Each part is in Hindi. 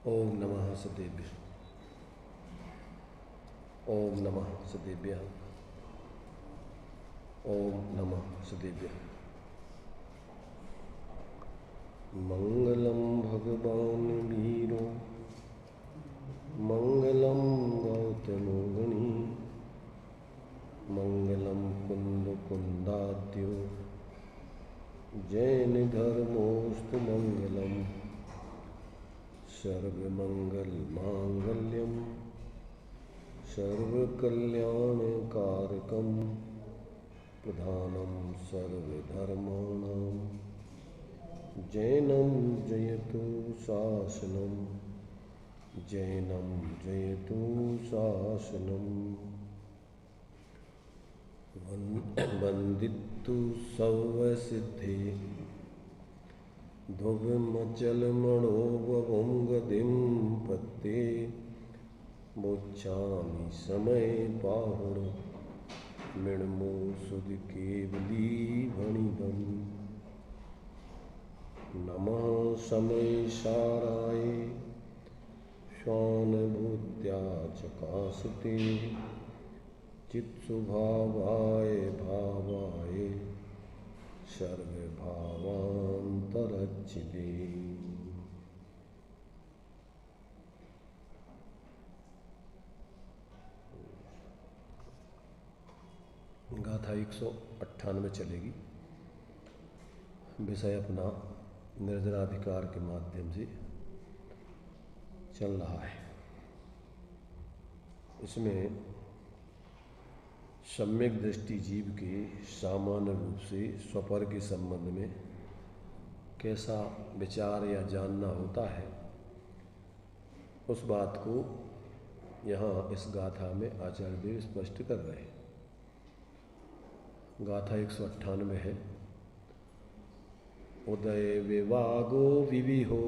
ओम नमः सदेभ्य। ओम नमः सदेभ्य। ओम नमः सदेभ्य। मंगलम भगवान वीरो मंगलम गौतमो गणी मंगलम कुंद कुंदाद्यो जैन धर्मोस्तु मंगलम सर्वमंगल मांगल्यम सर्वकल्याणकारकम प्रधानम सर्वधर्माणां जैनम जयतु शासनम जैनम जयतु शासनम वंदितु सर्वसिद्धि ध्रुवमचलमणोभवं गतिं पत्ते मोक्षामि समय पाहुण मृण्मो सुध केवली भणिदम् नमः समय साराय स्वानुभूत्या चकासते चित्सुभावाय भावाय सर्वभावान्तरच्चिते। गाथा 198 चलेगी। विषय अपना निर्जराधिकार के माध्यम से चल रहा है। इसमें सम्यक दृष्टि जीव के सामान्य रूप से स्वपर के संबंध में कैसा विचार या जानना होता है, उस बात को यहाँ इस गाथा में आचार्य देव स्पष्ट कर रहे हैं। गाथा 198 है। उदय विवागो विविहो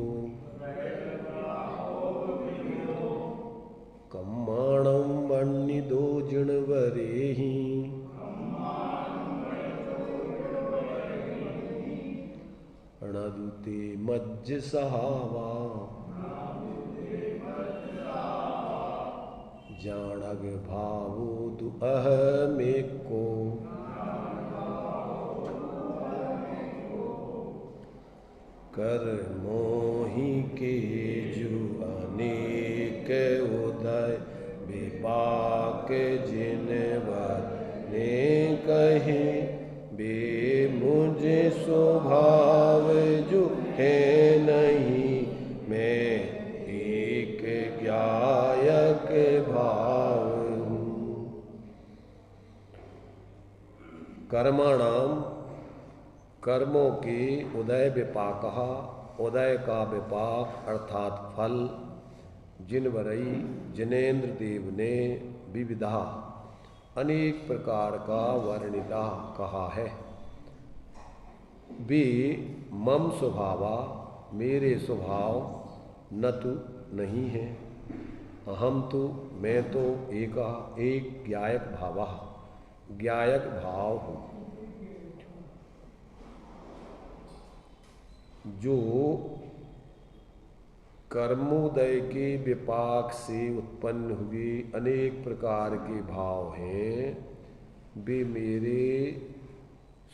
कम्माणं वह्निदो जिणवरेहि णदुते मज्ज सहावा जाणग भावो दु अहमेको कर मोहि के जु अनेक उदय विपाक जिनवर ने कहे बे मुझे स्वभाव जो है नहीं मैं एक ज्ञायक भाव हूँ। कर्मणाम कर्मों के उदय विपाकः उदय का विपाक अर्थात फल जिनवरई जिनेन्द्र देव ने विविधा अनेक प्रकार का वर्णिता कहा है। वे मम स्वभावा मेरे स्वभाव न तो नहीं है अहम तो मैं तो एक ज्ञायक भावा ज्ञायक भाव हूँ। जो कर्मोदय के विपाक से उत्पन्न हुए अनेक प्रकार के भाव हैं, वे मेरे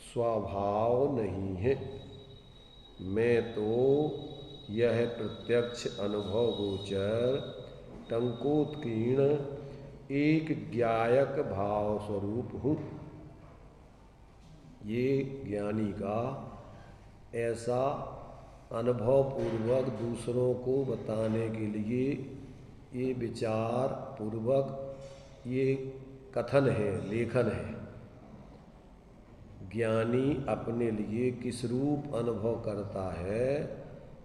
स्वभाव नहीं हैं। मैं तो यह प्रत्यक्ष अनुभव गोचर टंकोत्कीर्ण एक ज्ञायक भाव स्वरूप हूँ। ये ज्ञानी का ऐसा अनुभव पूर्वक दूसरों को बताने के लिए ये विचार पूर्वक ये कथन है, लेखन है। ज्ञानी अपने लिए किस रूप अनुभव करता है,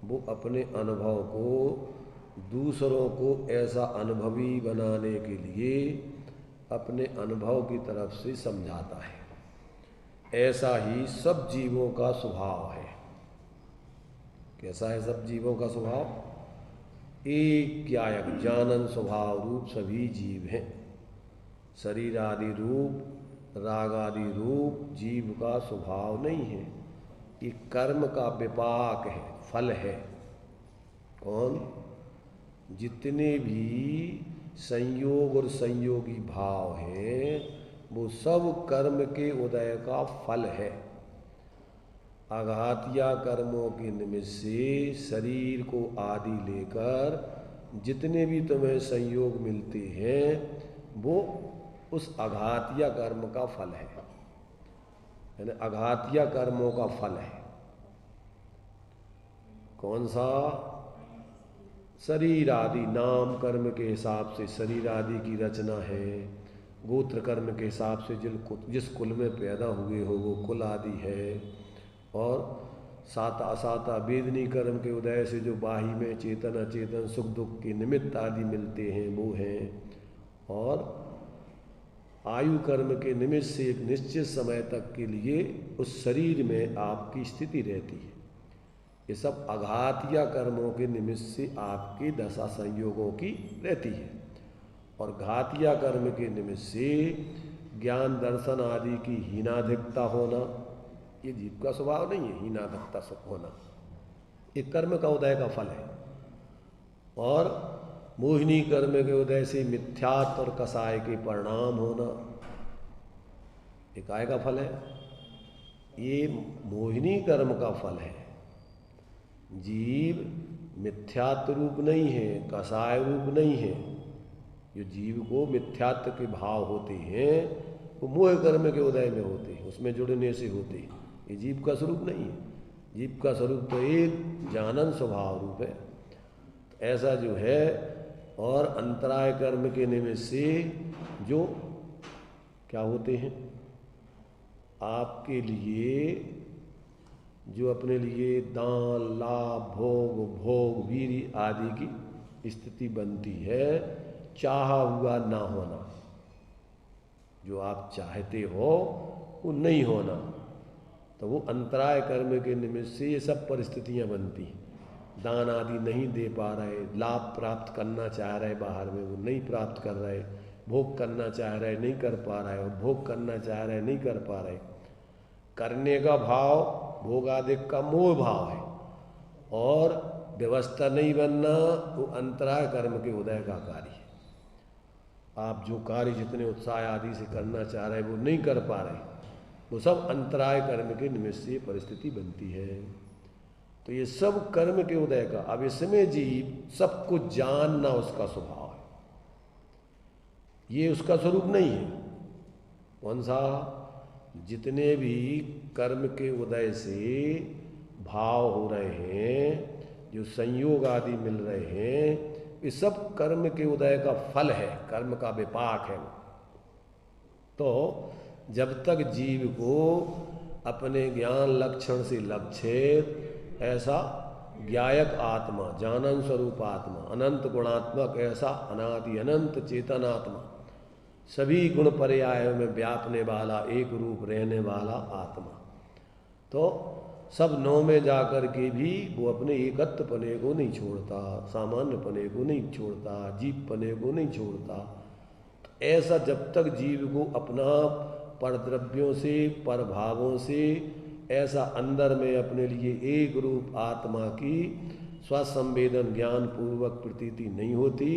वो अपने अनुभव को दूसरों को ऐसा अनुभवी बनाने के लिए अपने अनुभव की तरफ से समझाता है। ऐसा ही सब जीवों का स्वभाव है। कैसा है सब जीवों का स्वभाव? एक ज्ञायक जानन स्वभाव रूप सभी जीव हैं। शरीर आदि रूप राग आदि रूप जीव का स्वभाव नहीं है। ये कर्म का विपाक है, फल है। कौन? जितने भी संयोग और संयोगी भाव हैं वो सब कर्म के उदय का फल है। आघातिया कर्मों के निमित्त से शरीर को आदि लेकर जितने भी तुम्हें संयोग मिलते हैं वो उस आघातिया कर्म का फल है, यानी आघातिया कर्मों का फल है। कौन सा? शरीर आदि नाम कर्म के हिसाब से शरीर आदि की रचना है, गोत्र कर्म के हिसाब से जिस कुल में पैदा हुए हो वो कुल आदि है, और साता असाता वेदनी कर्म के उदय से जो बाही में चेतन अचेतन सुख दुख के निमित्त आदि मिलते हैं वो हैं, और आयु कर्म के निमित्त से एक निश्चित समय तक के लिए उस शरीर में आपकी स्थिति रहती है। ये सब आघातिया कर्मों के निमित्त से आपकी दशा संयोगों की रहती है। और घातिया कर्म के निमित्त से ज्ञान दर्शन आदि की हीनाधिकता होना, ये जीव का स्वभाव नहीं है। हीनाधिकता सुख होना एक कर्म का उदय का फल है। और मोहिनी कर्म के उदय से मिथ्यात्व और कसाय के परिणाम होना एक काय का फल है? ये मोहिनी कर्म का फल है। जीव मिथ्यात्व रूप नहीं है, कसाय रूप नहीं है। जो जीव को मिथ्यात्व के भाव होते हैं वो मोह कर्म के उदय में होते हैं, उसमें जुड़ने से होते हैं। ये जीव का स्वरूप नहीं है। जीव का स्वरूप तो एक जानन स्वभाव रूप है। तो ऐसा जो है, और अंतराय कर्म के निमित्त से जो क्या होते हैं आपके लिए, जो अपने लिए दान लाभ भोग वीर आदि की स्थिति बनती है, चाहा हुआ ना होना। जो आप चाहते हो वो नहीं होना, तो वो अंतराय कर्म के निमित्त से ये सब परिस्थितियां बनती हैं। दान आदि नहीं दे पा रहे, लाभ प्राप्त करना चाह रहे बाहर में वो नहीं प्राप्त कर रहे, भोग करना चाह रहे नहीं कर पा रहे, और भोग करना चाह रहे नहीं कर पा रहे। करने का भाव भोगादिक का मोह भाव है, और व्यवस्था नहीं बनना वो अंतराय कर्म के उदय का कार्य है। आप जो कार्य जितने उत्साह आदि से करना चाह रहे वो नहीं कर पा रहे, वो सब अंतराय कर्म के निमित्त से परिस्थिति बनती है। तो ये सब कर्म के उदय का, अब इसमें जीव सब कुछ जानना उसका स्वभाव है, ये उसका स्वरूप नहीं है। कौन सा? जितने भी कर्म के उदय से भाव हो रहे हैं, जो संयोग आदि मिल रहे हैं, ये सब कर्म के उदय का फल है, कर्म का विपाक है। तो जब तक जीव को अपने ज्ञान लक्षण से लक्षित ऐसा ज्ञायक आत्मा, जानन स्वरूप आत्मा, अनंत गुणात्मक ऐसा अनादि अनंत चेतनात्मा, सभी गुण पर्यायों में व्यापने वाला एक रूप रहने वाला आत्मा, तो सब नौ में जाकर के भी वो अपने एकत्व पने को नहीं छोड़ता, सामान्य पने को नहीं छोड़ता, जीव पने को नहीं छोड़ता। तो ऐसा जब तक जीव को अपना परद्रव्यों से परभावों से ऐसा अंदर में अपने लिए एक रूप आत्मा की स्वसंवेदन ज्ञान पूर्वक प्रतीति नहीं होती,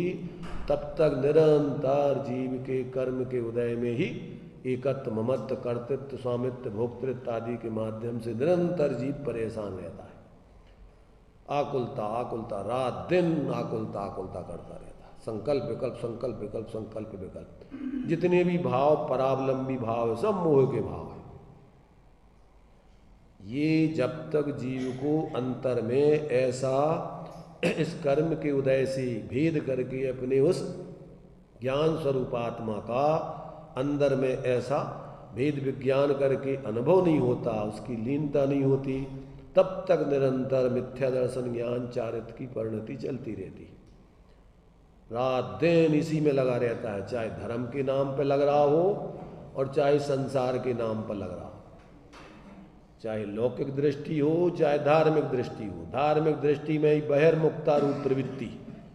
तब तक निरंतर जीव के कर्म के उदय में ही एकत्व ममत्व कर्तृत्व स्वामित्व भोक्तृत्व आदि के माध्यम से निरंतर जीव परेशान रहता है। आकुलता आकुलता, रात दिन आकुलता आकुलता करता रहता है। संकल्प विकल्प संकल्प विकल्प संकल्प विकल्प, जितने भी भाव परावलंबी भाव है सब मोह के भाव है। ये जब तक जीव को अंतर में ऐसा इस कर्म के उदय से भेद करके अपने उस ज्ञान स्वरूप आत्मा का अंदर में ऐसा भेद विज्ञान करके अनुभव नहीं होता, उसकी लीनता नहीं होती, तब तक निरंतर मिथ्या दर्शन ज्ञान चारित्र की परिणति चलती रहती। रात दिन इसी में लगा रहता है, चाहे धर्म के नाम पर लग रहा हो और चाहे संसार के नाम पर लग रहा हो, चाहे लौकिक दृष्टि हो चाहे धार्मिक दृष्टि हो। धार्मिक दृष्टि में ही बहिर्मुक्ता रूप प्रवृत्ति,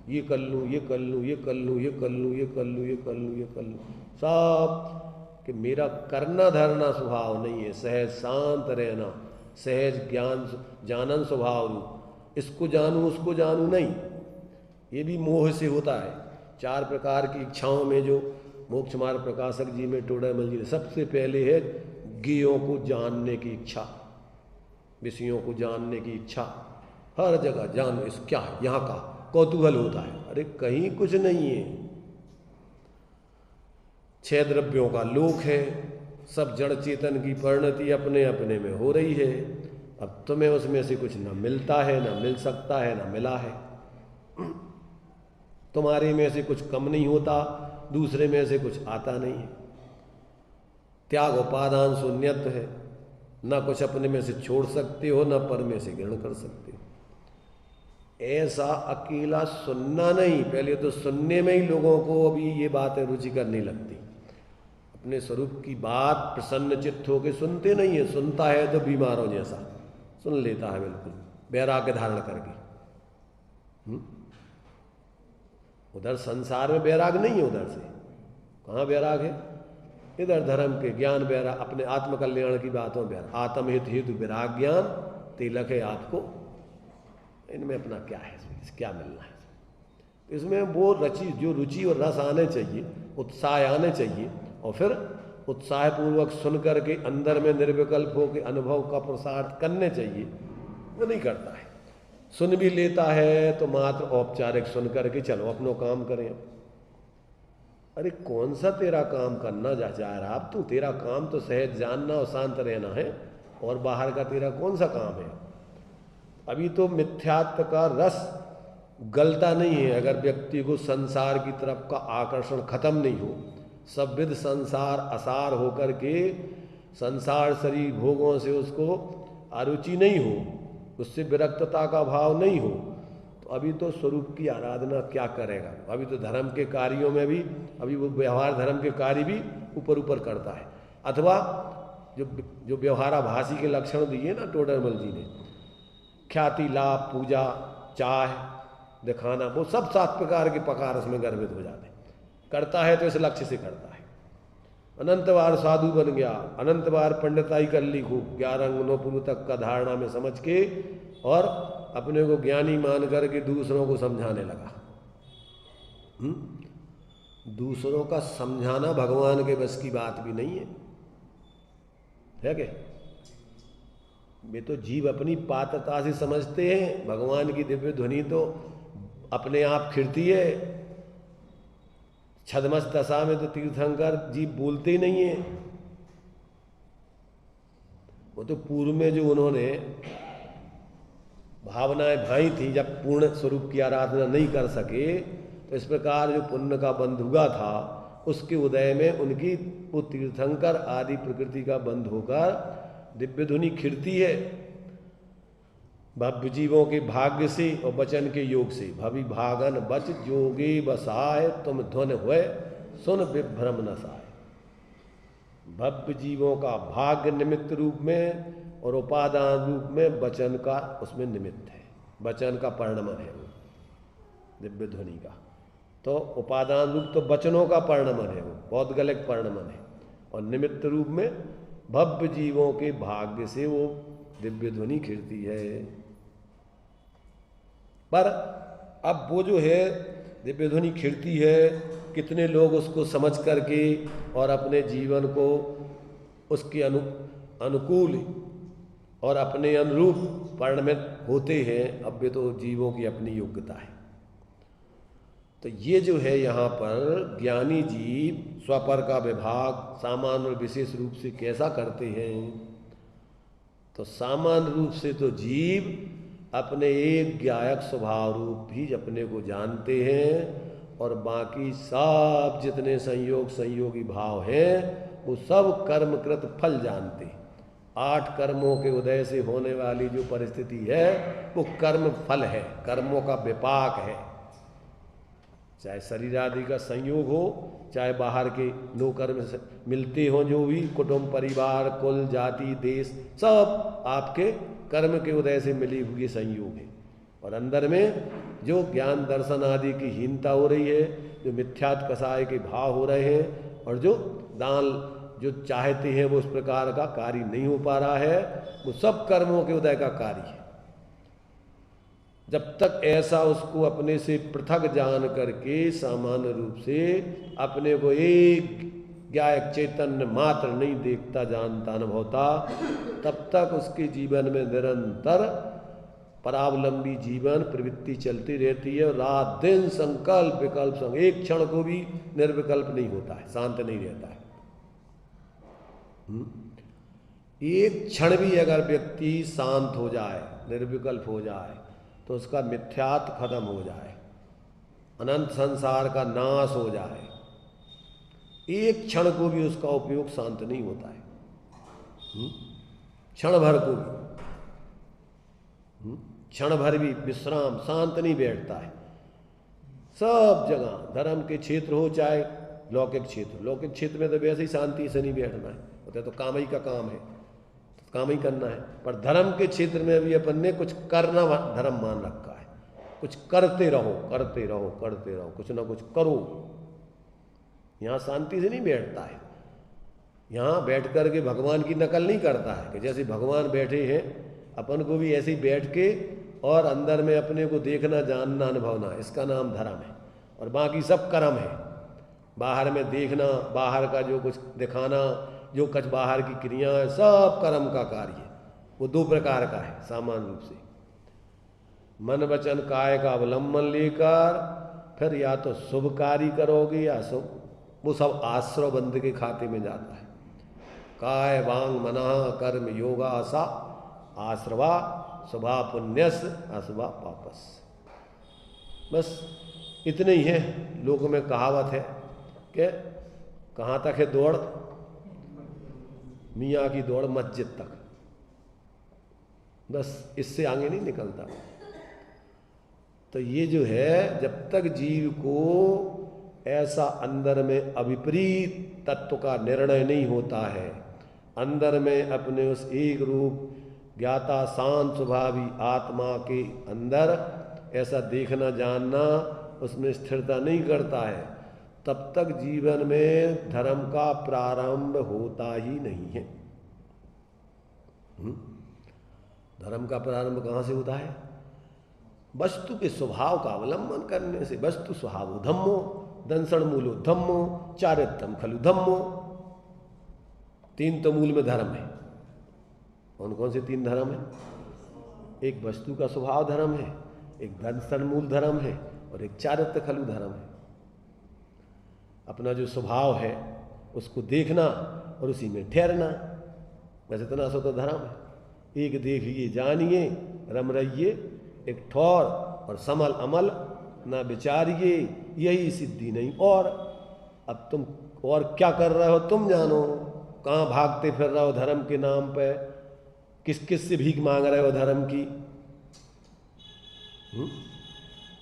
ये कर लूँ ये कर लूँ ये कर लूँ ये कर लूँ ये कर लूँ ये कर लूँ ये कर लूँ, सब कि मेरा करना धरना स्वभाव नहीं है। सहज शांत रहना, सहज ज्ञान जानन स्वभाव रूप, इसको जानूँ उसको जानूँ नहीं, ये भी मोह से होता है। 4 प्रकार की इच्छाओं में जो मोक्ष मार्ग प्रकाशक जी में टोडरमल जी ने सबसे पहले है ज्ञेयों को जानने की इच्छा, विषयों को जानने की इच्छा। हर जगह जान इस क्या है, यहाँ का कौतूहल होता है। अरे कहीं कुछ नहीं है, 6 द्रव्यों का लोक है, सब जड़ चेतन की परिणति अपने अपने में हो रही है। अब तुम्हें उसमें से कुछ न मिलता है, न मिल सकता है, न मिला है। तुम्हारे में से कुछ कम नहीं होता, दूसरे में से कुछ आता नहीं है। त्याग उपादान शून्यत्व है, न कुछ अपने में से छोड़ सकते हो, न पर में से ग्रहण कर सकते हो। ऐसा अकेला सुनना नहीं, पहले तो सुनने में ही लोगों को अभी ये बातें रुचि करने लगती। अपने स्वरूप की बात प्रसन्न चित्त होकर सुनते नहीं है, सुनता है तो बीमारों जैसा सुन लेता है, बिल्कुल वैराग्य धारण करके। उधर संसार में वैराग नहीं है, उधर से कहाँ वैराग है? इधर धर्म के ज्ञान वैराग, अपने आत्मकल्याण की बातों में वैराग। आत्महित हेतु विराग ज्ञान तिलक है आपको। इनमें अपना क्या है, क्या मिलना है? इसमें वो जो रुचि और रस आने चाहिए, उत्साह आने चाहिए, और फिर उत्साहपूर्वक सुन करके अंदर में निर्विकल्प होकर अनुभव का प्रसार करने चाहिए। वो नहीं करता है, सुन भी लेता है तो मात्र औपचारिक सुन करके चलो अपनो काम करें। अरे कौन सा तेरा काम करना जा रहा आप? तू तेरा काम तो सहज जानना और शांत रहना है, और बाहर का तेरा कौन सा काम है? अभी तो मिथ्यात्व का रस गलता नहीं है अगर व्यक्ति को संसार की तरफ का आकर्षण खत्म नहीं हो। सब विध संसार असार होकर के संसार शरीर भोगों से उसको अरुचि नहीं हो, उससे विरक्तता का भाव नहीं हो, तो अभी तो स्वरूप की आराधना क्या करेगा? अभी तो धर्म के कार्यों में भी, अभी वो व्यवहार धर्म के कार्य भी ऊपर ऊपर करता है। अथवा जो व्यवहाराभासी के लक्षण दिए ना टोडरमल जी ने, ख्याति, लाभ, पूजा, चाह दिखाना, वो सब 7 प्रकार के पकार उसमें गर्भित हो जाते। करता है तो इस लक्ष्य से करता है। अनंत बार साधु बन गया, अनंत बार पंडिताई कर ली खूब, 11 अंगनों पूर्व तक का धारणा में समझ के, और अपने को ज्ञानी मान करके दूसरों को समझाने लगा। दूसरों का समझाना भगवान के बस की बात भी नहीं है क्या? वे तो जीव अपनी पात्रता से समझते हैं। भगवान की दिव्य ध्वनि तो अपने आप खिड़ती है। छद्मस दशा में तो तीर्थंकर जीव बोलते ही नहीं है। वो तो पूर्व में जो उन्होंने भावनाएं भाई थी, जब पूर्ण स्वरूप की आराधना नहीं कर सके, तो इस प्रकार जो पुण्य का बंध हुआ था, उसके उदय में उनकी वो तीर्थंकर आदि प्रकृति का बंध होकर दिव्य ध्वनि खिड़ती है। भव्य जीवों के भाग्य से और वचन के योग से। भवि भागन बच जोगे बसाए, तुम ध्वन हुए सुन विभ्रम न साए। भव्य जीवों का भाग्य निमित्त रूप में और उपादान रूप में वचन का उसमें निमित्त है, वचन का परिणमन है वो दिव्य ध्वनि का। तो उपादान रूप तो वचनों का परिणमन है, वो बहुत गलत परिणमन है। और निमित्त रूप में भव्य जीवों के भाग्य से वो दिव्य ध्वनि खिड़ती है। पर अब वो जो है दिव्य ध्वनि खिड़ती है, कितने लोग उसको समझ करके और अपने जीवन को उसके अनुकूल और अपने अनुरूप परिणमित होते हैं, अब ये तो जीवों की अपनी योग्यता है। तो ये जो है यहाँ पर ज्ञानी जीव स्वपर का विभाग सामान्य और विशेष रूप से कैसा करते हैं? तो सामान्य रूप से तो जीव अपने एक ज्ञायक स्वभाव रूप भी अपने को जानते हैं, और बाकी सब जितने संयोग संयोगी भाव हैं वो सब कर्मकृत फल जानते हैं। 8 कर्मों के उदय से होने वाली जो परिस्थिति है वो कर्म फल है, कर्मों का विपाक है। चाहे शरीर आदि का संयोग हो, चाहे बाहर के नो कर्म मिलते हों, जो भी कुटुंब, परिवार, कुल, जाति, देश, सब आपके कर्म के उदय से मिली हुई संयोग है। और अंदर में जो ज्ञान दर्शन आदि की हीनता हो रही है, जो मिथ्यात कसाय के भाव हो रहे हैं, और जो दान जो चाहते हैं वो उस प्रकार का कार्य नहीं हो पा रहा है, वो सब कर्मों के उदय का कार्य है। जब तक ऐसा उसको अपने से पृथक जान करके सामान्य रूप से अपने को एक ज्ञायक चैतन्य मात्र नहीं देखता, जानता, अनुभवता, तब तक उसके जीवन में निरंतर परावलंबी जीवन प्रवृत्ति चलती रहती है। रात दिन संकल्प विकल्प एक क्षण को भी निर्विकल्प नहीं होता है, शांत नहीं रहता है। एक क्षण भी अगर व्यक्ति शांत हो जाए, निर्विकल्प हो जाए, तो उसका मिथ्यात्व खत्म हो जाए, अनंत संसार का नाश हो जाए, एक क्षण को भी उसका उपयोग शांत नहीं होता है। क्षण भर को भी, क्षण भर भी विश्राम शांत नहीं बैठता है। सब जगह धर्म के क्षेत्र हो चाहे लौकिक क्षेत्र, लौकिक क्षेत्र में तो वैसे ही शांति से नहीं बैठना है, होता है तो काम ही का काम है, तो काम ही करना है। पर धर्म के क्षेत्र में भी अपन ने कुछ करना धर्म मान रखा है, कुछ करते रहो करते रहो करते रहो, कुछ ना कुछ करो। यहाँ शांति से नहीं बैठता है, यहाँ बैठ कर के भगवान की नकल नहीं करता है कि जैसे भगवान बैठे हैं अपन को भी ऐसे ही बैठ के और अंदर में अपने को देखना, जानना, अनुभवना, इसका नाम धर्म है। और बाकी सब कर्म है, बाहर में देखना, बाहर का जो कुछ दिखाना, जो कुछ बाहर की क्रिया है, सब कर्म का कार्य है। वो दो प्रकार का है सामान्य रूप से, मन वचन काया का अवलंबन लेकर फिर या तो शुभ कार्य करोगे या शुभ, वो सब आश्रव बंद के खाते में जाता है। काय वांग मना कर्म योगा सा आश्रवा शुभा पुण्यस अशुभा पापस। बस इतने ही है। लोक में कहावत है कि कहाँ तक है दौड़, मियाँ की दौड़ मस्जिद तक, बस इससे आगे नहीं निकलता। तो ये जो है, जब तक जीव को ऐसा अंदर में अविपरीत तत्व का निर्णय नहीं होता है, अंदर में अपने उस एक रूप ज्ञाता शांत स्वभावी आत्मा के अंदर ऐसा देखना, जानना, उसमें स्थिरता नहीं करता है, तब तक जीवन में धर्म का प्रारंभ होता ही नहीं है। धर्म का प्रारंभ कहाँ से होता है? वस्तु के स्वभाव का अवलंबन करने से। वस्तु स्वभाव धम्मो दंसण मूलो धम्मो चारित्रम खलु धम्मो। तीन तो मूल में धर्म है। कौन कौन से तीन धर्म है? एक वस्तु का स्वभाव धर्म है, एक दंसण मूल धर्म है, और एक चारित्र खलु धर्म है। अपना जो स्वभाव है उसको देखना और उसी में ठहरना, बस इतना सो तो धर्म है। एक देखिए जानिए रम रहिए, एक ठौर और समल अमल ना विचारिए, यही सिद्धि नहीं। और अब तुम और क्या कर रहे हो तुम जानो, कहाँ भागते फिर रहे हो धर्म के नाम पे, किस किस से भीख मांग रहे हो धर्म की?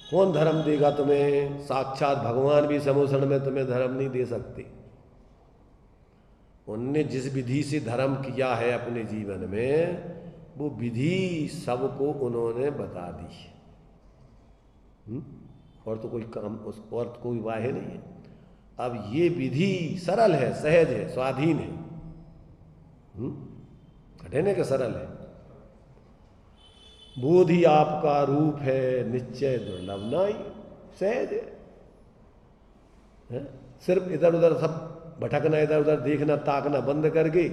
कौन धर्म देगा तुम्हें? साक्षात भगवान भी समोषण में तुम्हें धर्म नहीं दे सकते। उनने जिस विधि से धर्म किया है अपने जीवन में, वो विधि सबको उन्होंने बता दी है। और तो कोई काम, उस और तो कोई वाहे नहीं है। अब ये विधि सरल है, सहज है, स्वाधीन है। कठिन है कि सरल है? बोधि आपका रूप है, निश्चय दुर्लभ नाई, सहज है। सिर्फ इधर उधर सब भटकना, इधर उधर देखना, ताकना बंद करके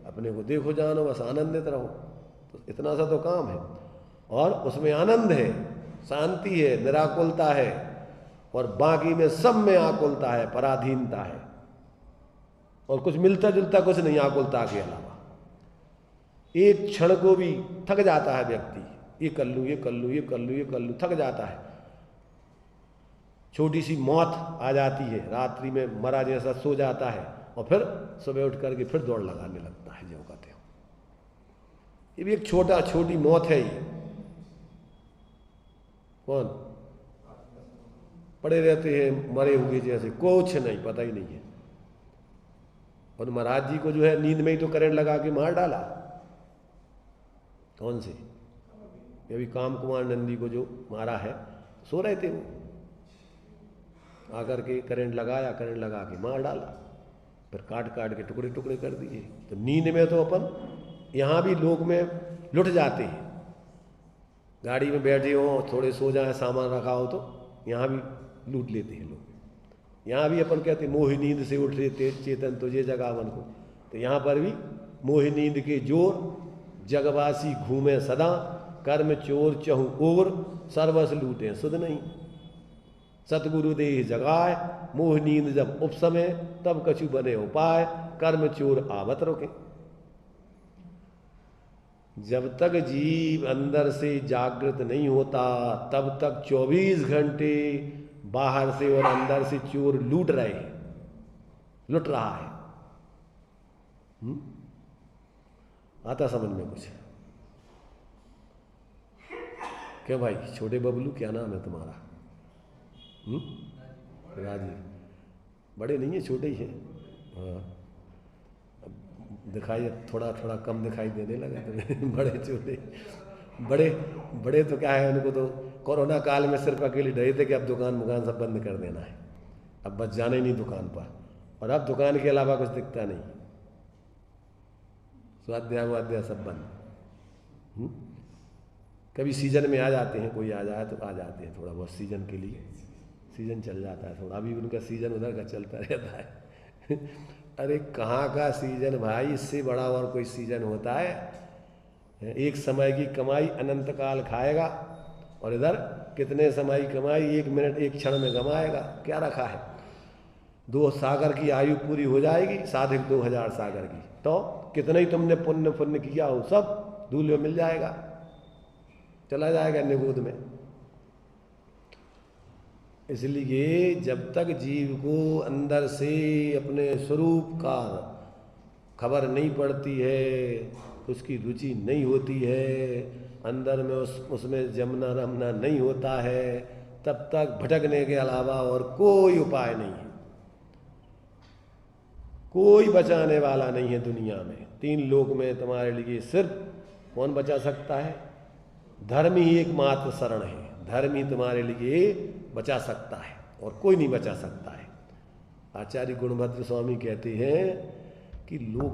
अपने को देखो, जानो, बस आनंदित रहो। तो इतना सा तो काम है, और उसमें आनंद है, शांति है, निराकुलता है, और बाकी में सब में आकुलता है, पराधीनता है, और कुछ मिलता जुलता कुछ नहीं आकुलता के अलावा। एक क्षण को भी थक जाता है व्यक्ति, ये कर लूँ, ये कर लूँ, ये कर लूँ, ये कर लूँ, थक जाता है। छोटी सी मौत आ जाती है, रात्रि में मरा जैसा सो जाता है, और फिर सुबह उठ करके फिर दौड़ लगाने लगता है, जो कहते हो। ये भी एक छोटी मौत है। ये कौन पड़े रहते हैं मरे हुए जैसे, कुछ नहीं, पता ही नहीं है। और महाराज जी को जो है नींद में ही तो करंट लगा के मार डाला। कौन से? ये भी काम कुमार नंदी को जो मारा है, सो रहे थे वो, आकर के करंट लगाया, करंट लगा के मार डाला, फिर काट काट के टुकड़े टुकड़े कर दिए। तो नींद में तो अपन यहाँ भी लोग में लुट जाते हैं, गाड़ी में बैठे हो, थोड़े सो जाए, सामान रखा हो तो यहाँ भी लूट लेते हैं लोग। यहाँ भी अपन कहते मोहि नींद से उठ रहे चेतन तुझे जगावन को, तो यहाँ पर भी मोहि नींद के जोर जगवासी घूमे सदा, कर्म चोर चहु ओर सर्वस लूटे सुध नहीं। सतगुरु देह जगाए मोह नींद जब उपसमय, तब कछु बने उपाय कर्म चोर आवत रोके। जब तक जीव अंदर से जागृत नहीं होता तब तक 24 घंटे बाहर से और अंदर से चोर लूट रहे हैं, लूट रहा है। आता समझ में कुछ? क्या भाई छोटे बबलू, क्या नाम है तुम्हारा? राजीव। बड़े नहीं है, छोटे ही हैं। हाँ, दिखाई थोड़ा थोड़ा कम दिखाई देने लगा तुम्हें। बड़े छोटे, बड़े बड़े तो क्या है, उनको तो कोरोना काल में सिर्फ अकेले डरे थे कि अब दुकान सब बंद कर देना है, अब बस जाने ही नहीं दुकान पर, और अब दुकान के अलावा कुछ दिखता नहीं, स्वाध्याय वाध्याय सब बंद। कभी सीजन में आ जाते हैं, कोई आ जाए तो आ जाते हैं, थोड़ा बहुत सीजन के लिए, सीजन चल जाता है थोड़ा, अभी उनका सीजन उधर का चलता रहता है। अरे कहाँ का सीजन भाई, इससे बड़ा और कोई सीजन होता है? एक समय की कमाई अनंत काल खाएगा, और इधर कितने समय की कमाई 1 मिनट 1 क्षण में गमाएगा, क्या रखा है? 2 सागर की आयु पूरी हो जाएगी, साधिक 2000 सागर की, तो कितना ही तुमने पुण्य किया हो सब धूल में मिल जाएगा, चला जाएगा निगोद में। इसलिए जब तक जीव को अंदर से अपने स्वरूप का खबर नहीं पड़ती है, उसकी रुचि नहीं होती है, अंदर में उसमें जमना रमना नहीं होता है, तब तक भटकने के अलावा और कोई उपाय नहीं है। कोई बचाने वाला नहीं है दुनिया में। 3 लोक में तुम्हारे लिए सिर्फ कौन बचा सकता है? धर्म ही एकमात्र शरण है, धर्म ही तुम्हारे लिए बचा सकता है और कोई नहीं बचा सकता है। आचार्य गुणभद्र स्वामी कहते हैं कि लोक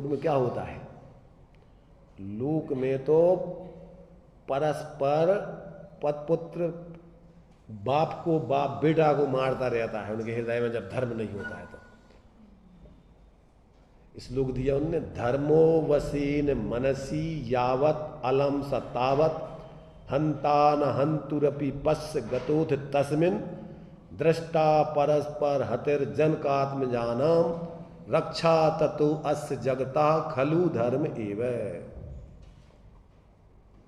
में क्या होता है? लोक में तो परस्पर पतपुत्र बाप को बाप बेटा को मारता रहता है उनके हृदय में, जब धर्म नहीं होता है तो। श्लोक दिया उनने, धर्मो वसीन मनसी यावत अलम सतावत हंता न हंतुरपि पश्य गतोथ तस्मिन दृष्टा परस्पर हतिर जनकात्म जानम रक्षा ततो अस्य जगता खलु धर्म एव।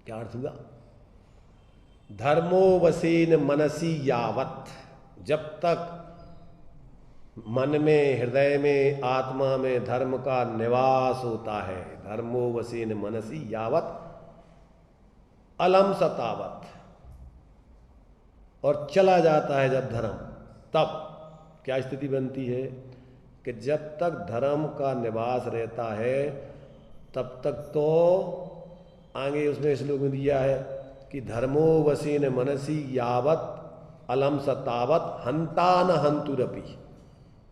क्या अर्थ हुआ? धर्मो वसीन मनसी यावत, जब तक मन में, हृदय में, आत्मा में धर्म का निवास होता है, धर्मो वसीन मनसी यावत अलम सतावत, और चला जाता है जब धर्म, तब क्या स्थिति बनती है कि जब तक धर्म का निवास रहता है तब तक तो आगे उसमें श्लोक में दिया है कि धर्मो वसीन मनसी यावत अलम सतावत हंता न हंतुरपि।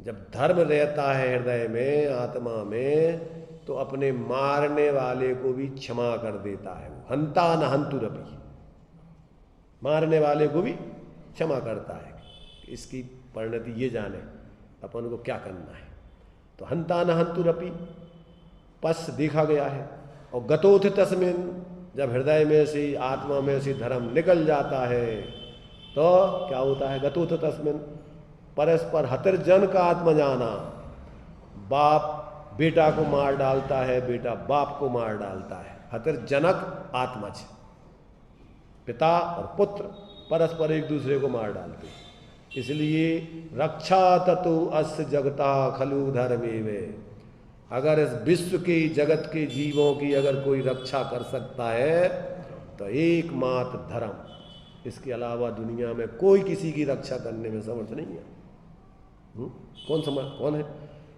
जब धर्म रहता है हृदय में, आत्मा में, तो अपने मारने वाले को भी क्षमा कर देता है। हंता न हंतुरपि, मारने वाले को भी क्षमा करता है। इसकी परिणति ये जाने अपन को क्या करना है। तो हंता न हंतुरपि पश्च देखा गया है, और गतोथ तस्मिन, जब हृदय में से, आत्मा में से धर्म निकल जाता है तो क्या होता है? गतोथ तस्मिन परस्पर हतिर जन का आत्म जाना, बाप बेटा को मार डालता है, बेटा बाप को मार डालता है। हतिर जनक आत्मज, पिता और पुत्र परस्पर एक दूसरे को मार डालते हैं। इसलिए रक्षा ततो अस्य जगता खलु धर्मेव। अगर इस विश्व के, जगत के जीवों की अगर कोई रक्षा कर सकता है तो एकमात्र धर्म, इसके अलावा दुनिया में कोई किसी की रक्षा करने में समर्थ नहीं है। कौन है?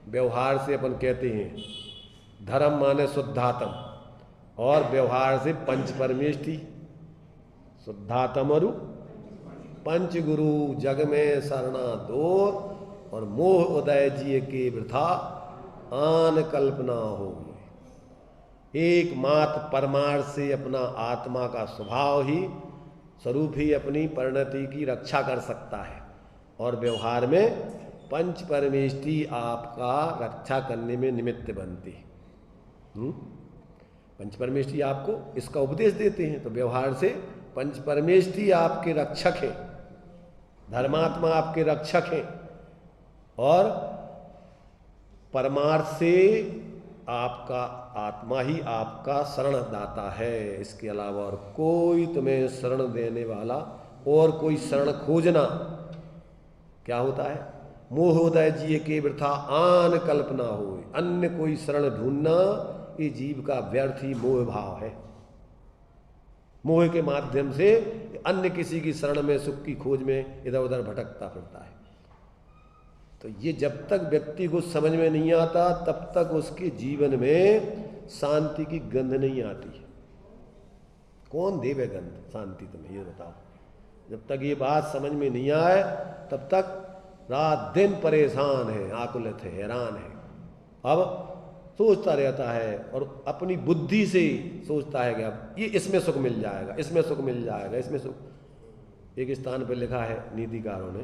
व्यवहार से अपन कहते हैं धर्म माने शुद्धात्म, और व्यवहार से पंच परमेष्टि, शुद्धात्म और पंच गुरु जग में शरणा दो, और मोह उदय जिय के वृथा आन कल्पना हो। एकमात्र परमार्थ से अपना आत्मा का स्वभाव ही स्वरूप ही अपनी परिणति की रक्षा कर सकता है, और व्यवहार में पंच परमेष्टि आपका रक्षा करने में निमित्त बनती है। पंच परमेष्टि आपको इसका उपदेश देते हैं, तो व्यवहार से पंच परमेष्टि आपके रक्षक हैं, धर्मात्मा आपके रक्षक हैं, और परमार्थ से आपका आत्मा ही आपका शरणदाता है। इसके अलावा और कोई तुम्हें शरण देने वाला और कोई शरण खोजना क्या होता है? मोहोदय जिये के वृथा आन कल्पना हो, अन्य कोई शरण ढूंढना ये जीव का व्यर्थ ही मोह भाव है। मोह के माध्यम से अन्य किसी की शरण में सुख की खोज में इधर उधर भटकता फिरता है। तो ये जब तक व्यक्ति को समझ में नहीं आता तब तक उसके जीवन में शांति की गंध नहीं आती। कौन देवे गंध शांति तुम्हें, ये बताओ। जब तक ये बात समझ में नहीं आए तब तक रात दिन परेशान है, आकुलित है, हैरान है। अब सोचता रहता है और अपनी बुद्धि से सोचता है कि अब ये इसमें सुख मिल जाएगा, इसमें सुख मिल जाएगा, इसमें सुख। एक स्थान पर लिखा है नीतिकारों ने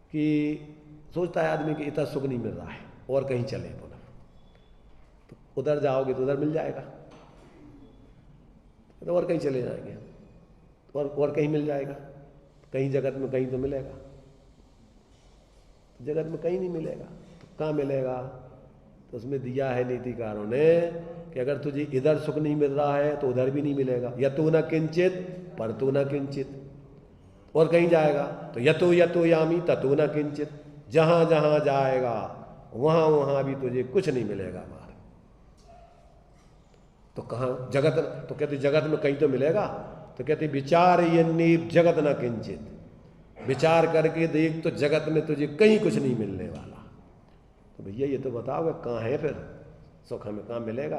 कि सोचता है आदमी कि इतना सुख नहीं मिल रहा है और कहीं चले पुनः, तो उधर जाओगे तो उधर मिल जाएगा, तो और कहीं चले जाएंगे और कहीं मिल जाएगा, कहीं जगत में कहीं तो मिलेगा, तो जगत में कहीं नहीं मिलेगा तो कहाँ मिलेगा? तो उसमें दिया है नीतिकारों ने कि अगर तुझे इधर सुख नहीं मिल रहा है तो उधर भी नहीं मिलेगा। यतो न किंचित परतो न किंचित, और कहीं जाएगा तो यतो यतो यामी ततो न किंचित, जहां जहां जाएगा वहां वहां भी तुझे कुछ नहीं मिलेगा हमारे। तो कहाँ जगत, तो कहते जगत में कहीं तो मिलेगा, तो कहते विचार ये नीप जगत न किंचित, विचार करके देख तो जगत में तुझे कहीं कुछ नहीं मिलने वाला। तो भैया ये तो बताओगे कहाँ है फिर सुख, हमें कहाँ मिलेगा?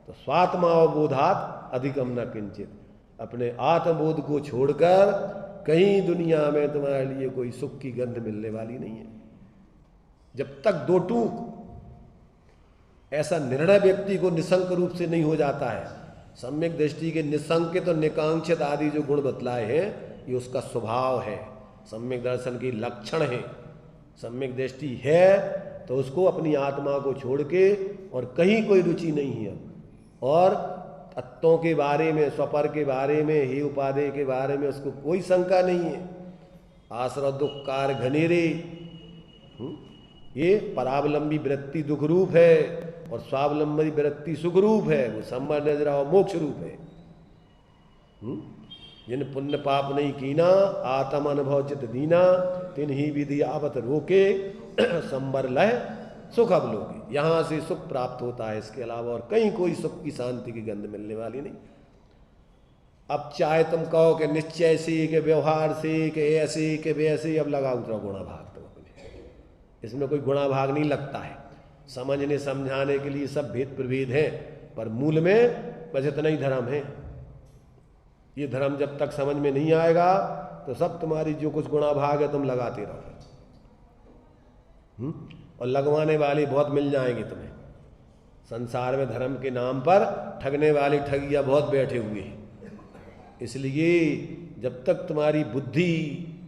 तो स्वात्मावबोधात अधिकम न किंचित, अपने आत्मबोध को छोड़कर कहीं दुनिया में तुम्हारे लिए कोई सुख की गंध मिलने वाली नहीं है। जब तक दो टूक ऐसा निर्णय व्यक्ति को निसंक रूप से नहीं हो जाता है। सम्यक दृष्टि के निसंकित और निकांक्षित आदि जो गुण बतलाए हैं ये उसका स्वभाव है, सम्यक दर्शन की लक्षण है। सम्यक दृष्टि है तो उसको अपनी आत्मा को छोड़ के और कहीं कोई रुचि नहीं है, और तत्वों के बारे में, स्वपर के बारे में, ही उपादेय के बारे में उसको कोई शंका नहीं है। आश्रय दुख कार घनेरे, ये परावलंबी वृत्ति दुख रूप है और स्वावलंबी वृत्ति सुख रूप है, वो संबर नजरा और मोक्ष रूप है। जिन पुण्य पाप नहीं कीना, आत्म अनुभव चित दीना, तिन ही विधि आवत रोके, संबर लय सुख अवलोके। यहां से सुख प्राप्त होता है, इसके अलावा और कहीं कोई सुख की शांति की गंध मिलने वाली नहीं। अब चाहे तुम कहो कि निश्चय से, के व्यवहार से, के ऐसे के वैसे, अब लगा उतरा गुणा भाग तुम अपने, इसमें कोई गुणा भाग नहीं लगता है। समझने समझाने के लिए सब भेद प्रभेद हैं, पर मूल में बस इतना ही धर्म है। ये धर्म जब तक समझ में नहीं आएगा तो सब तुम्हारी जो कुछ गुणा भाग है तुम लगाते रहो, और लगवाने वाले बहुत मिल जाएंगे तुम्हें। संसार में धर्म के नाम पर ठगने वाले ठगिया बहुत बैठे हुए हैं। इसलिए जब तक तुम्हारी बुद्धि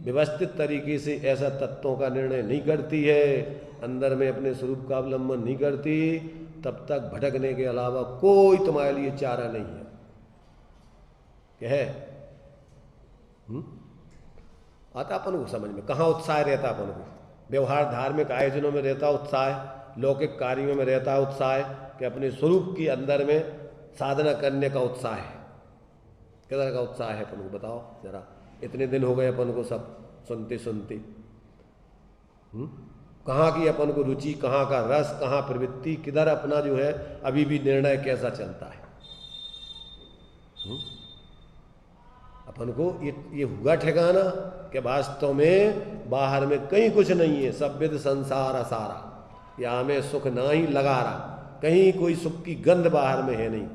व्यवस्थित तरीके से ऐसा तत्वों का निर्णय नहीं करती है, अंदर में अपने स्वरूप का अवलंबन नहीं करती, तब तक भटकने के अलावा कोई तुम्हारे लिए चारा नहीं है। क्या है? आता अपन को समझ में, कहाँ उत्साह रहता अपन को? व्यवहार धार्मिक आयोजनों में रहता उत्साह, लौकिक कार्यों में रहता उत्साह, कि अपने स्वरूप के अंदर में साधना करने का उत्साह है। किस तरह का उत्साह है अपन को बताओ जरा? इतने दिन हो गए अपन को सब सुनते सुनते, कहाँ की अपन को रुचि, कहाँ का रस, कहाँ प्रवृत्ति, किधर अपना जो है अभी भी निर्णय कैसा चलता है? अपन को ये हुआ ठिकाना कि वास्तव में बाहर में कहीं कुछ नहीं है, सब विद संसार असारा, यहाँ में सुख ना ही लगा रहा, कहीं कोई सुख की गंध बाहर में है नहीं।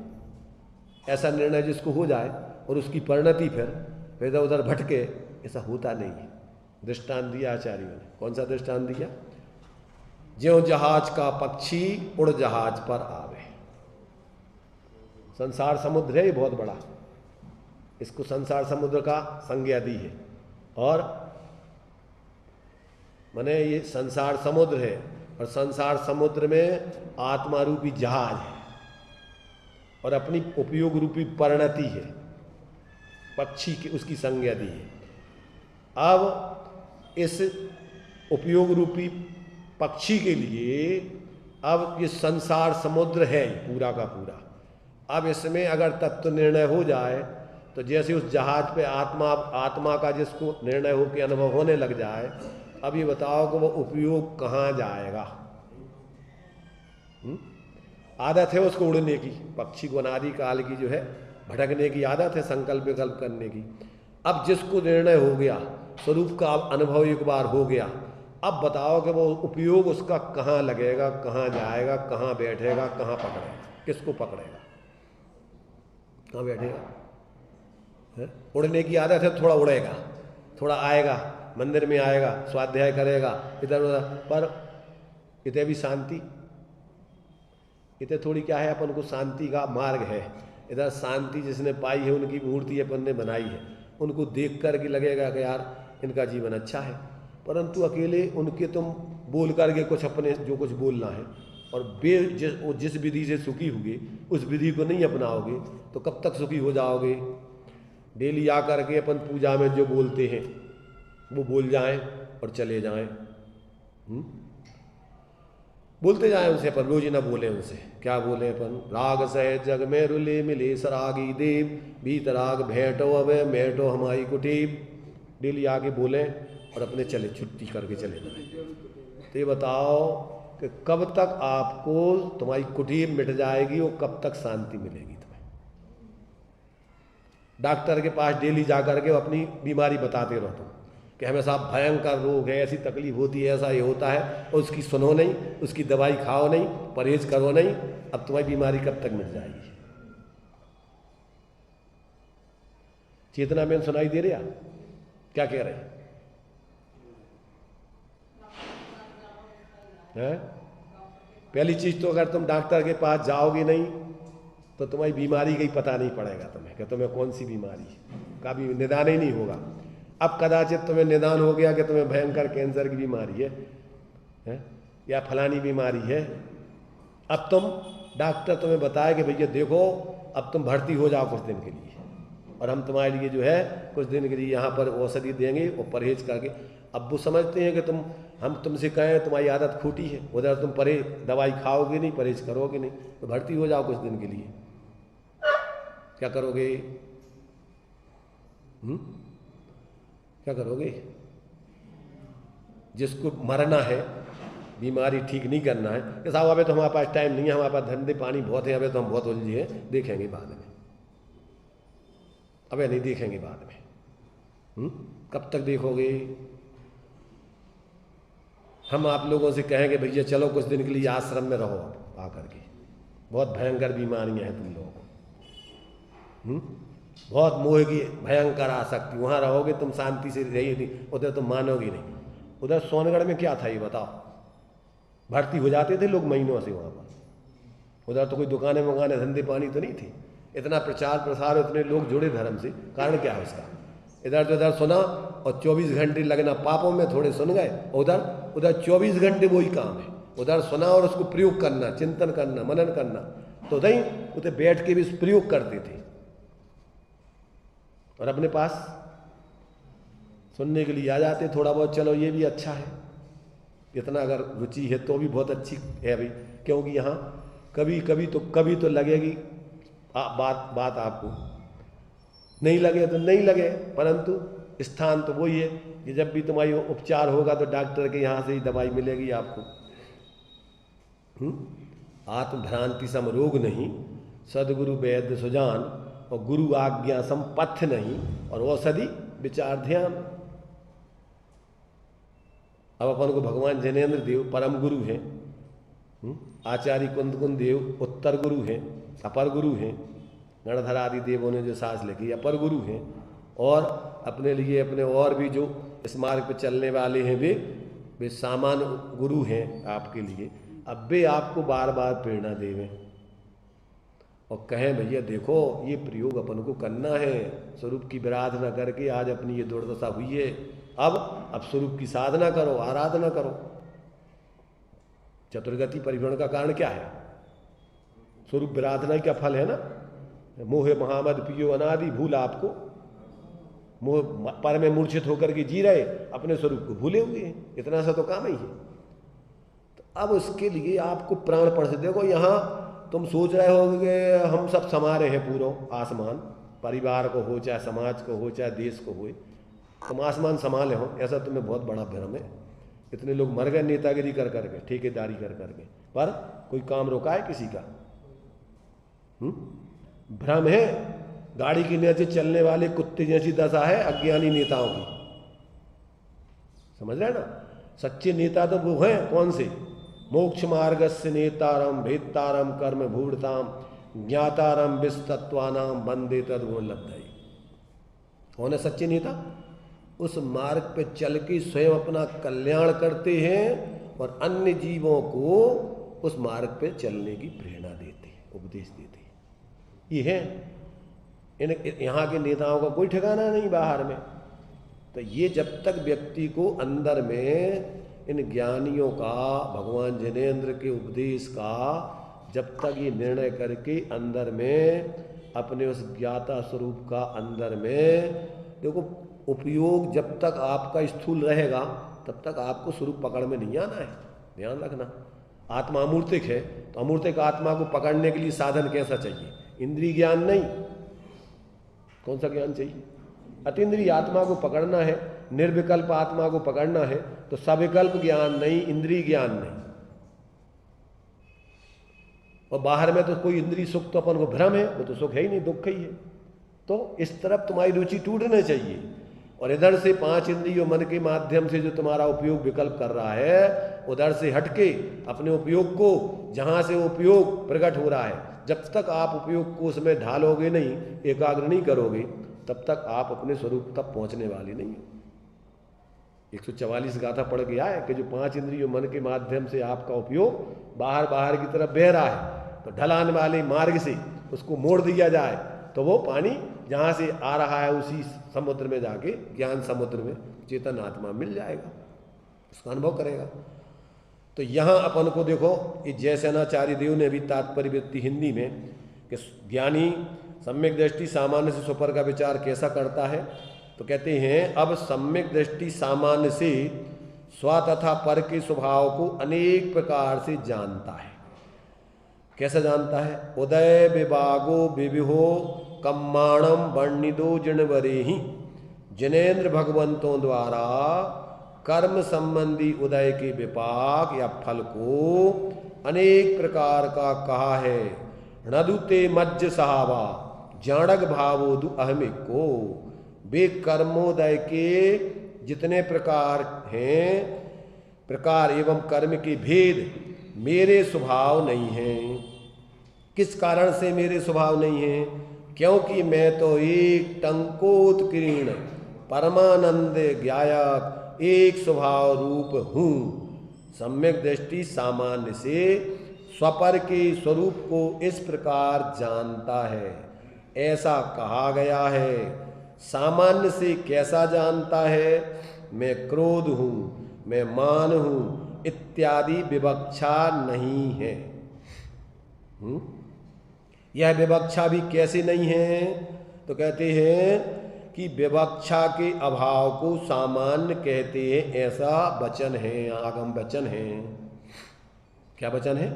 ऐसा निर्णय जिसको हो जाए और उसकी परिणति फिर इधर उधर भटके, ऐसा होता नहीं है। दृष्टांत दिया आचार्यों ने। कौन सा दृष्टांत दिया? ज्यों जहाज का पक्षी उड़ जहाज पर आवे। संसार समुद्र है ये बहुत बड़ा, इसको संसार समुद्र का संज्ञा दी है। और माने ये संसार समुद्र है और संसार समुद्र में आत्मा रूपी जहाज है और अपनी उपयोग रूपी परिणति है, पक्षी की उसकी संज्ञा दी है। अब इस उपयोग रूपी पक्षी के लिए अब ये संसार समुद्र है पूरा का पूरा। अब इसमें अगर तत्व निर्णय हो जाए तो जैसे उस जहाज पे आत्मा का जिसको निर्णय हो के अनुभव होने लग जाए, अब ये बताओ कि वो उपयोग कहाँ जाएगा। आदत है उसको उड़ने की, पक्षी को अनादि काल की जो है भटकने की आदत है, संकल्प विकल्प करने की। अब जिसको निर्णय हो गया, स्वरूप का अनुभव एक बार हो गया, अब बताओ कि वो उपयोग उसका कहाँ लगेगा, कहाँ जाएगा, कहाँ बैठेगा, कहाँ पकड़ेगा, किसको पकड़ेगा, कहाँ बैठेगा। है? उड़ने की आदत है, थोड़ा उड़ेगा, थोड़ा आएगा, मंदिर में आएगा, स्वाध्याय करेगा, इधर उधर, पर इतने भी शांति, इतने थोड़ी क्या है, अपन को शांति का मार्ग है। इधर शांति जिसने पाई है, उनकी मूर्ति अपन ने बनाई है, उनको देख कर के लगेगा कि यार इनका जीवन अच्छा है, परंतु अकेले उनके तुम बोल करके कुछ अपने जो कुछ बोलना है और जिस विधि से सुखी होगे उस विधि को नहीं अपनाओगे तो कब तक सुखी हो जाओगे। डेली आ करके अपन पूजा में जो बोलते हैं वो बोल जाएं और चले जाएं, बोलते जाएं उनसे, अपन रोज ना बोले उनसे। क्या बोले अपन, राग सह जग में रुले मिले सरागी देव, भीतराग भेंटो अवे मेटो हमारी कुटीब। डेली आगे बोलें और अपने चले छुट्टी करके चले जाएं। तो ये बताओ कि कब तक आपको तुम्हारी कुटीर मिट जाएगी और कब तक शांति मिलेगी तुम्हें। डॉक्टर के पास डेली जा करके अपनी बीमारी बताते रहो तुम कि हमें साहब भयंकर रोग है, ऐसी तकलीफ होती है, ऐसा ये होता है, और उसकी सुनो नहीं, उसकी दवाई खाओ नहीं, परहेज करो नहीं। अब तुम्हारी बीमारी कब तक मिट जाएगी। चेतना में सुनाई दे रहा क्या कह रहे हैं? पहली चीज तो अगर तुम डॉक्टर के पास जाओगे नहीं तो तुम्हारी बीमारी का ही पता नहीं पड़ेगा तुम्हें कि तुम्हें कौन सी बीमारी है, कभी निदान ही नहीं होगा। अब कदाचित तुम्हें निदान हो गया कि तुम्हें भयंकर कैंसर की बीमारी है या फलानी बीमारी है। अब तुम डॉक्टर तुम्हें बताए कि भैया देखो अब तुम भर्ती हो जाओ कुछ दिन के लिए और हम तुम्हारे लिए जो है कुछ दिन के लिए यहाँ पर औषधि देंगे और परहेज करके। अब वो समझते हैं कि हम तुमसे कहें तुम्हारी आदत खोटी है, उधर तुम दवाई खाओगे नहीं, परहेज करोगे नहीं, तो भर्ती हो जाओ कुछ दिन के लिए। क्या करोगे? क्या करोगे? जिसको मरना है, बीमारी ठीक नहीं करना है कि साहब अबे तो हमारे पास टाइम नहीं है, हमारे पास धंधे पानी बहुत है, अबे तो हम बहुत उलझे हैं, देखेंगे बाद में, अबे नहीं देखेंगे बाद में। कब तक देखोगे? हम आप लोगों से कहेंगे भैया चलो कुछ दिन के लिए आश्रम में रहो, आकर के बहुत भयंकर बीमारियां हैं तुम लोगों को, बहुत मोह की भयंकर आसक्ति, वहाँ रहोगे तुम शांति से रही नहीं, उधर तुम मानोगे नहीं। उधर सोनगढ़ में क्या था ये बताओ, भर्ती हो जाते थे लोग महीनों से वहाँ पर। उधर तो कोई दुकानें वुकानें धंधे पानी तो नहीं थे, इतना प्रचार प्रसार, इतने लोग जुड़े धर्म से, कारण क्या है इसका? इधर तो इधर सुना और 24 घंटे लगना पापों में, थोड़े सुन गए, उधर 24 घंटे वही काम है, उधर सुना और उसको प्रयोग करना, चिंतन करना, मनन करना। तो नहीं उधर बैठ के भी प्रयोग करते थे और अपने पास सुनने के लिए आ जाते थोड़ा बहुत, चलो ये भी अच्छा है, इतना अगर रुचि है तो भी बहुत अच्छी है भाई, क्योंकि यहाँ कभी तो लगेगी बात आपको, नहीं लगे तो नहीं लगे, परंतु स्थान तो वही है कि जब भी तुम्हारी उपचार होगा तो डॉक्टर के यहाँ से ही दवाई मिलेगी आपको। आत्मभ्रांति सम रोग नहीं, सदगुरु वैद्य सुजान, और गुरु आज्ञा सम पथ्य नहीं, और औषधि विचार ध्यान। अब अपन को भगवान जैनेन्द्र देव परम गुरु हैं, आचार्य कुंद देव उत्तर गुरु हैं, अपर गुरु हैं, गणधर आदि देवों ने जो सास लिखी अपर गुरु हैं, और अपने लिए अपने और भी जो इस मार्ग पर चलने वाले हैं वे सामान्य गुरु हैं आपके लिए। अब वे आपको बार बार प्रेरणा देवें और कहें भैया देखो ये प्रयोग अपन को करना है, स्वरूप की विराधना करके आज अपनी ये दुर्दशा हुई है, अब स्वरूप की साधना करो, आराधना करो। चतुर्गति परिभ्रमण का कारण क्या है? स्वरूप विराधना का फल है ना। मोह महामद पियो अनादि, भूल आपको, मोह पर में मूर्छित होकर के जी रहे, अपने स्वरूप को भूले हुए हैं, इतना सा तो काम ही है। तो अब उसके लिए आपको प्राणपण से देखो, यहाँ तुम सोच रहे हो कि हम सब समा रहे हैं पूरा आसमान, परिवार को हो चाहे समाज को हो चाहे देश को हो, तुम आसमान संभाले हो, ऐसा तुम्हें बहुत बड़ा भ्रम है। इतने लोग मर गए नेतागिरी कर करके, ठेकेदारी कर करके, पर कोई काम रोका है किसी का? भ्रम है। गाड़ी के नीचे चलने वाले कुत्ते जैसी दशा है अज्ञानी नेताओं की, समझ रहे ना। सच्चे नेता तो वो हैं कौन से? मोक्ष मार्गस्य नेतारम भेत्तारम कर्म भूढ़ताम ज्ञातारम विस्तत्वानाम वंदे तद्गुण लब्धये। कौन है सच्चे नेता? उस मार्ग पे चल के स्वयं अपना कल्याण करते हैं और अन्य जीवों को उस मार्ग पे चलने की प्रेरणा देते हैं, उपदेश देते हैं। ये है यहाँ के नेताओं का कोई ठिकाना नहीं बाहर में। तो ये जब तक व्यक्ति को अंदर में इन ज्ञानियों का, भगवान जिनेंद्र के उपदेश का, जब तक ये निर्णय करके अंदर में अपने उस ज्ञाता स्वरूप का अंदर में देखो उपयोग जब तक आपका स्थूल रहेगा तब तक आपको स्वरूप पकड़ में नहीं आना है, ध्यान रखना। आत्मा अमूर्तिक है तो अमूर्तिक आत्मा को पकड़ने के लिए साधन कैसा चाहिए? इंद्रिय ज्ञान नहीं। कौन सा ज्ञान चाहिए? अतीन्द्रिय आत्मा को पकड़ना है, निर्विकल्प आत्मा को पकड़ना है तो सविकल्प ज्ञान नहीं, इंद्रिय ज्ञान नहीं। और बाहर में तो कोई इंद्रिय सुख तो अपन को भ्रम है, वो तो सुख है ही नहीं, दुख ही है। तो इस तरफ तुम्हारी रुचि टूटना चाहिए और इधर से 5 इंद्रियों मन के माध्यम से जो तुम्हारा उपयोग विकल्प कर रहा है उधर से हटके अपने उपयोग को, जहां से उपयोग प्रकट हो रहा है, जब तक आप उपयोग को उसमें ढालोगे नहीं, एकाग्र नहीं करोगे, तब तक आप अपने स्वरूप तक पहुंचने वाले नहीं हो। 144 गाथा पढ़ के आए कि जो 5 इंद्रियों मन के माध्यम से आपका उपयोग बाहर की तरफ बह रहा है तो ढलान वाले मार्ग से उसको मोड़ दिया जाए तो वो पानी जहाँ से आ रहा है उसी समुद्र में जाके, ज्ञान समुद्र में चेतन आत्मा मिल जाएगा, उसका अनुभव करेगा। तो यहाँ अपन को देखो, ये जयसेनाचार्य देव ने भी तात्पर्य वृत्ति हिंदी में कि ज्ञानी सम्यक दृष्टि सामान्य से स्वपर का विचार कैसा करता है, तो कहते हैं अब सम्यक दृष्टि सामान्य से स्व तथा पर के स्वभाव को अनेक प्रकार से जानता है। कैसा जानता है? उदय विभागो विविहो कम्माणम वर्णिदो जिणवरेहि, जिनेन्द्र भगवंतों द्वारा कर्म संबंधी उदय के विपाक या फल को अनेक प्रकार का कहा है। नदुते मज्ज सहावा जाणक भावोदु अहमिक को, वे कर्मोदय के जितने प्रकार हैं, प्रकार एवं कर्म के भेद मेरे स्वभाव नहीं हैं। किस कारण से मेरे स्वभाव नहीं है? क्योंकि मैं तो एक टंकोत्कीर्ण परमानंद ज्ञायक एक स्वभाव रूप हूँ। सम्यक दृष्टि सामान्य से स्वपर के स्वरूप को इस प्रकार जानता है, ऐसा कहा गया है। सामान्य से कैसा जानता है? मैं क्रोध हूँ, मैं मान हूँ इत्यादि विवक्षा नहीं है। यह विवक्षा भी कैसे नहीं है? तो कहते हैं कि विवक्षा के अभाव को सामान्य कहते हैं, ऐसा वचन है, आगम वचन है। क्या वचन है?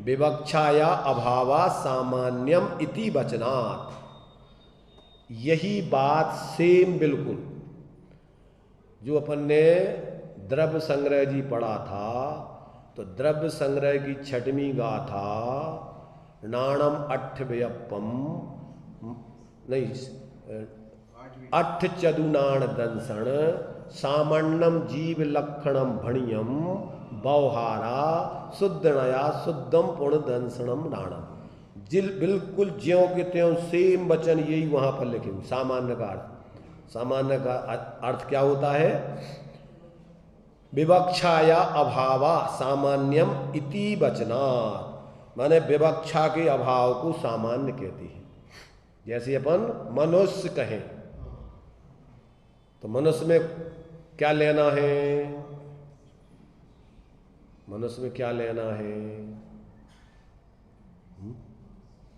विवक्षाया अभावा सामान्यम इति वचनात्। यही बात सेम बिल्कुल जो अपन ने द्रव्य संग्रह जी पढ़ा था, तो द्रव्य संग्रह की 6वीं गाथा नाणम अट्ठव्यपम नहीं अट्ठ चदुनाण दंसन सामण्णम जीव लक्षणम भणियम बौहारा शुद्धनया शुद्धम पुण्य दंसनम नाणम। बिल्कुल ज्यों के त्यों सेम वचन यही वहां पर लिखे हुए। सामान्य का अर्थ, सामान्य का अर्थ क्या होता है? विवक्षाया अभावा सामान्यम इति वचनात्, माने विवक्षा के अभाव को सामान्य कहती है। जैसे अपन मनुष्य कहें तो मनुष्य में क्या लेना है? मनुष्य में क्या लेना है?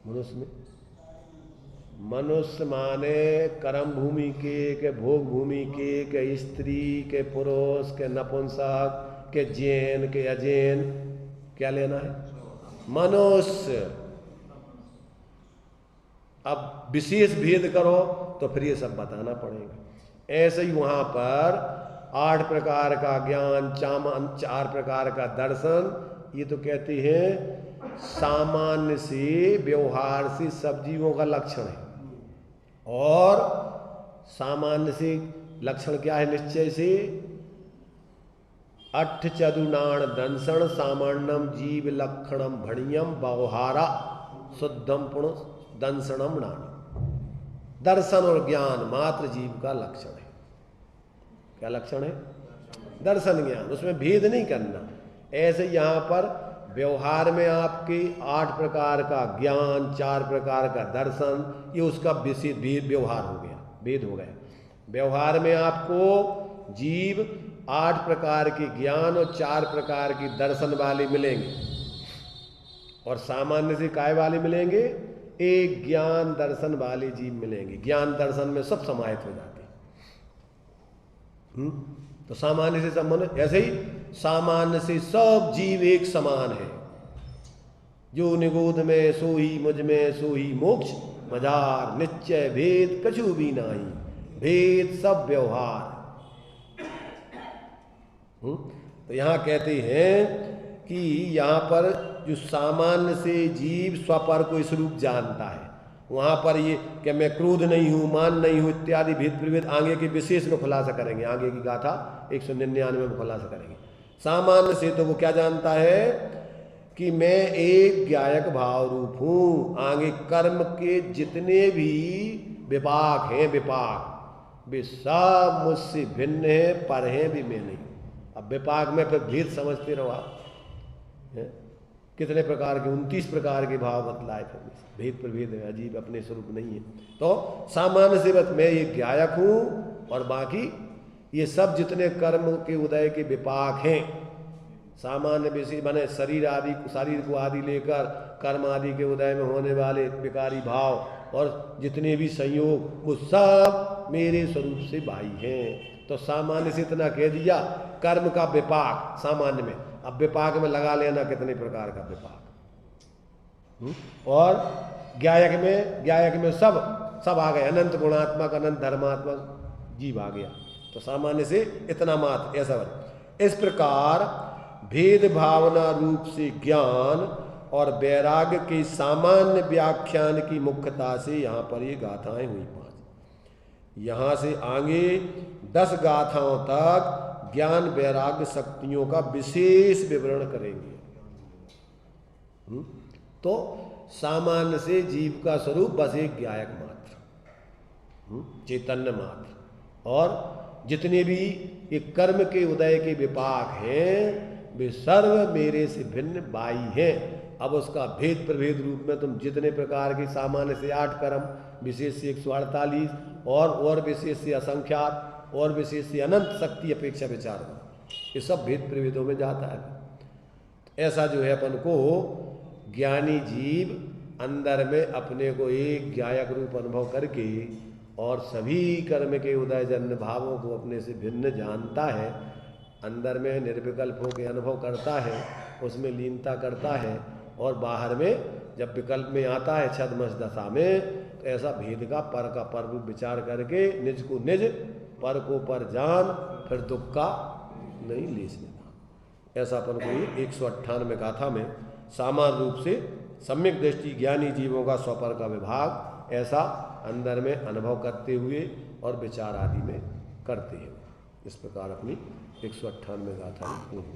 मनुष्य में मनुष्य माने कर्म भूमि के भोग भूमि के स्त्री के पुरुष के नपुंसक के जैन के अजैन, क्या लेना है? मनुष्य। अब विशेष भेद करो तो फिर ये सब बताना पड़ेगा। ऐसे ही वहां पर 8 प्रकार का ज्ञान, 4 प्रकार का दर्शन, ये तो कहते हैं सामान्य से व्यवहार से सब जीवों का लक्षण है। और सामान्य से लक्षण क्या है? निश्चय से अट्ठ चतुर्णाण दंसन सामान्यम जीव लक्षणम भणियम व्यवहारा शुद्धम पुण दंसनम नाम। दर्शन और ज्ञान मात्र जीव का लक्षण है। क्या लक्षण है? दर्शन ज्ञान, उसमें भेद नहीं करना। ऐसे यहाँ पर व्यवहार में आपके 8 प्रकार का ज्ञान, 4 प्रकार का दर्शन, ये उसका विशेष व्यवहार हो गया, भेद हो गया। व्यवहार में आपको जीव 8 प्रकार के ज्ञान और 4 प्रकार की दर्शन वाले मिलेंगे, और सामान्य से काय वाले मिलेंगे? एक ज्ञान दर्शन वाले जीव मिलेंगे। ज्ञान दर्शन में सब समाहित हो जाते हैं। तो सामान्य से संबंध, ऐसे ही सामान्य से सब जीव एक समान है। जो निगोद में सो ही मुझ में सो ही मोक्ष मजार, निश्चय भेद कछु भी नाही, भेद सब व्यवहार। तो यहाँ कहते हैं कि यहाँ पर जो सामान्य से जीव स्वपर को स्वरूप जानता है, वहाँ पर ये कि मैं क्रोध नहीं हूँ, मान नहीं हूँ इत्यादि भेद प्रभेद आगे के विशेष में खुलासा करेंगे। आगे की गाथा 199 में खुलासा करेंगे। सामान्य से तो वो क्या जानता है कि मैं एक ज्ञायक भाव रूप हूँ। आगे कर्म के जितने भी विपाक हैं, विपाक वे सब मुझसे भिन्न हैं, पर हैं भी मैं नहीं। अब विपाक में फिर भेद समझते रहो आप। कितने प्रकार के? 29 प्रकार के भाव बतलाए थे। भेद प्रभेद है, अजीब अपने स्वरूप नहीं है। तो सामान्य से बत मैं ये ज्ञायक हूँ, और बाकी ये सब जितने कर्म के उदय के विपाक हैं, सामान्य विषय माने शरीर आदि, शरीर को आदि लेकर कर्म आदि के उदय में होने वाले विकारी भाव और जितने भी संयोग, वो सब मेरे स्वरूप से बाह्य हैं। तो सामान्य से इतना कह दिया, कर्म का विपाक सामान्य में। अब विपाक में लगा लेना कितने प्रकार का विपाक। और ज्ञायक में सब आ गए, अनंत गुणात्मक, अनंत धर्मात्मक जीव आ गया। तो सामान्य से इतना मात्र, ऐसा बन। इस प्रकार भेद भावना रूप से ज्ञान और वैराग्य के सामान्य व्याख्यान की मुख्यता से यहाँ पर ये गाथाएं हुई 5। यहाँ से आगे 10 गाथाओं तक ज्ञान वैराग्य शक्तियों का विशेष विवरण करेंगे। तो सामान्य से जीव का स्वरूप बस एक ज्ञायक मात्र, चैतन्य मात्र, और जितने भी ये कर्म के उदय के विपाक हैं वे सर्व मेरे से भिन्न बाई हैं। अब उसका भेद प्रभेद रूप में तुम जितने प्रकार के सामान्य से 8 कर्म, विशेष से 148, और विशेष से असंख्यात, और विशेष से अनंत शक्ति अपेक्षा विचार करो, ये सब भेद प्रभेदों में जाता है। ऐसा जो है अपन को ज्ञानी जीव अंदर में अपने को एक ज्ञायक रूप अनुभव करके और सभी कर्म के उदय जन्य भावों को अपने से भिन्न जानता है, अंदर में निर्विकल्प होकर अनुभव करता है, उसमें लीनता करता है, और बाहर में जब विकल्प में आता है छद्मस दशा में, तो ऐसा भेद का पर रूप विचार करके निज को निज, पर को पर जान, फिर दुख का नहीं लेस लेना। ऐसा अपन को 198 गाथा में सामान्य रूप से सम्यक दृष्टि ज्ञानी जीवों का स्वपर का विभाग ऐसा अंदर में अनुभव करते हुए और विचार आदि में करते हैं। इस प्रकार अपनी 198 गाथा पूर्ण।